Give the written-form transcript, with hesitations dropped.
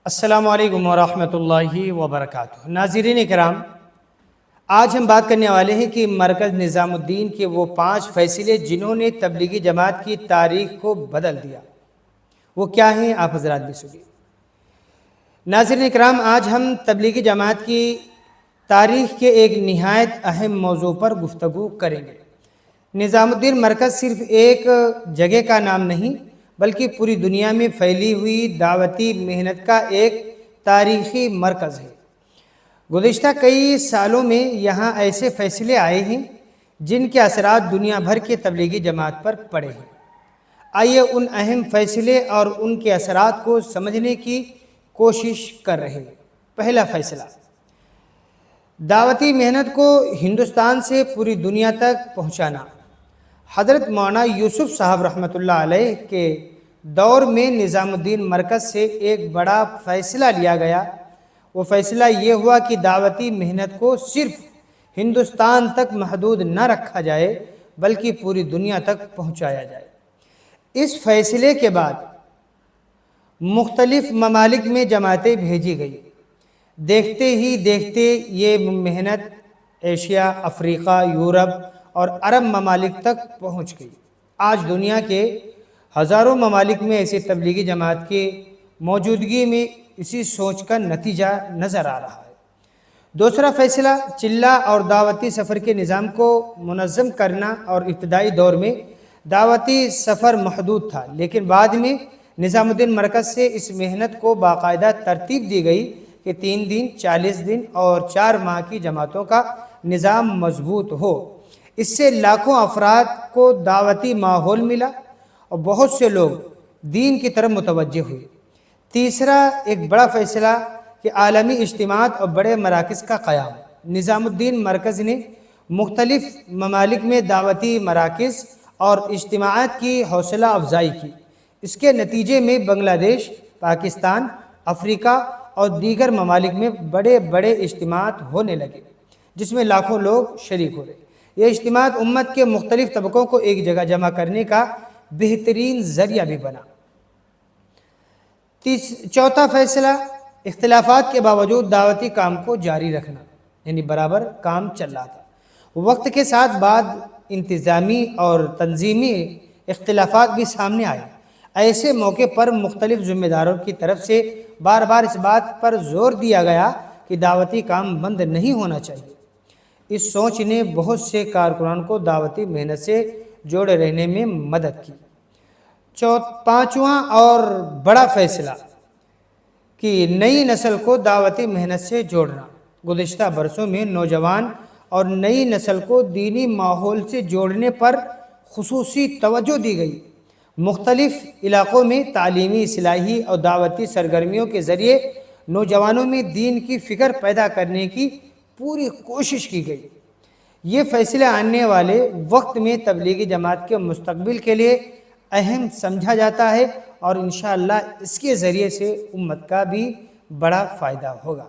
السلام علیکم ورحمۃ اللہ وبرکاتہ۔ ناظرین کرام، آج ہم بات کرنے والے ہیں کہ مرکز نظام الدین کے وہ 5 فیصلے جنہوں نے تبلیغی جماعت کی تاریخ کو بدل دیا، وہ کیا ہیں آپ حضرات بھی سنیے۔ ناظرین کرام، آج ہم تبلیغی جماعت کی تاریخ کے ایک نہایت اہم موضوع پر گفتگو کریں گے۔ نظام الدین مرکز صرف ایک جگہ کا نام نہیں بلکہ پوری دنیا میں پھیلی ہوئی دعوتی محنت کا ایک تاریخی مرکز ہے۔ گزشتہ کئی سالوں میں یہاں ایسے فیصلے آئے ہیں جن کے اثرات دنیا بھر کے تبلیغی جماعت پر پڑے ہیں۔ آئیے ان اہم فیصلے اور ان کے اثرات کو سمجھنے کی کوشش کر رہے ہیں۔ پہلا فیصلہ، دعوتی محنت کو ہندوستان سے پوری دنیا تک پہنچانا۔ حضرت مولانا یوسف صاحب رحمۃ اللہ علیہ کے دور میں نظام الدین مرکز سے ایک بڑا فیصلہ لیا گیا۔ وہ فیصلہ یہ ہوا کہ دعوتی محنت کو صرف ہندوستان تک محدود نہ رکھا جائے بلکہ پوری دنیا تک پہنچایا جائے۔ اس فیصلے کے بعد مختلف ممالک میں جماعتیں بھیجی گئی۔ دیکھتے ہی دیکھتے یہ محنت ایشیا، افریقہ، یورپ اور عرب ممالک تک پہنچ گئی۔ آج دنیا کے ہزاروں ممالک میں ایسی تبلیغی جماعت کی موجودگی میں اسی سوچ کا نتیجہ نظر آ رہا ہے۔ دوسرا فیصلہ، چلہ اور دعوتی سفر کے نظام کو منظم کرنا۔ اور ابتدائی دور میں دعوتی سفر محدود تھا، لیکن بعد میں نظام الدین مرکز سے اس محنت کو باقاعدہ ترتیب دی گئی کہ 3 دن، 40 دن اور 4 ماہ کی جماعتوں کا نظام مضبوط ہو۔ اس سے لاکھوں افراد کو دعوتی ماحول ملا اور بہت سے لوگ دین کی طرف متوجہ ہوئے۔ تیسرا ایک بڑا فیصلہ کہ عالمی اجتماعات اور بڑے مراکز کا قیام۔ نظام الدین مرکز نے مختلف ممالک میں دعوتی مراکز اور اجتماعات کی حوصلہ افزائی کی۔ اس کے نتیجے میں بنگلہ دیش، پاکستان، افریقہ اور دیگر ممالک میں بڑے بڑے اجتماعات ہونے لگے جس میں لاکھوں لوگ شریک ہو رہے۔ یہ اجتماعات امت کے مختلف طبقوں کو ایک جگہ جمع کرنے کا بہترین ذریعہ بھی بنا۔ چوتھا فیصلہ، اختلافات کے باوجود دعوتی کام کو جاری رکھنا، یعنی برابر کام چل رہا تھا۔ وقت کے ساتھ بعد انتظامی اور تنظیمی اختلافات بھی سامنے آئے۔ ایسے موقع پر مختلف ذمہ داروں کی طرف سے بار بار اس بات پر زور دیا گیا کہ دعوتی کام بند نہیں ہونا چاہیے۔ اس سوچ نے بہت سے کارکنان کو دعوتی محنت سے جوڑے رہنے میں مدد کی۔ پانچواں اور بڑا فیصلہ کہ نئی نسل کو دعوتی محنت سے جوڑنا۔ گزشتہ برسوں میں نوجوان اور نئی نسل کو دینی ماحول سے جوڑنے پر خصوصی توجہ دی گئی۔ مختلف علاقوں میں تعلیمی، اصلاحی اور دعوتی سرگرمیوں کے ذریعے نوجوانوں میں دین کی فکر پیدا کرنے کی پوری کوشش کی گئی۔ یہ فیصلے آنے والے وقت میں تبلیغی جماعت کے مستقبل کے لیے اہم سمجھا جاتا ہے اور انشاءاللہ اس کے ذریعے سے امت کا بھی بڑا فائدہ ہوگا۔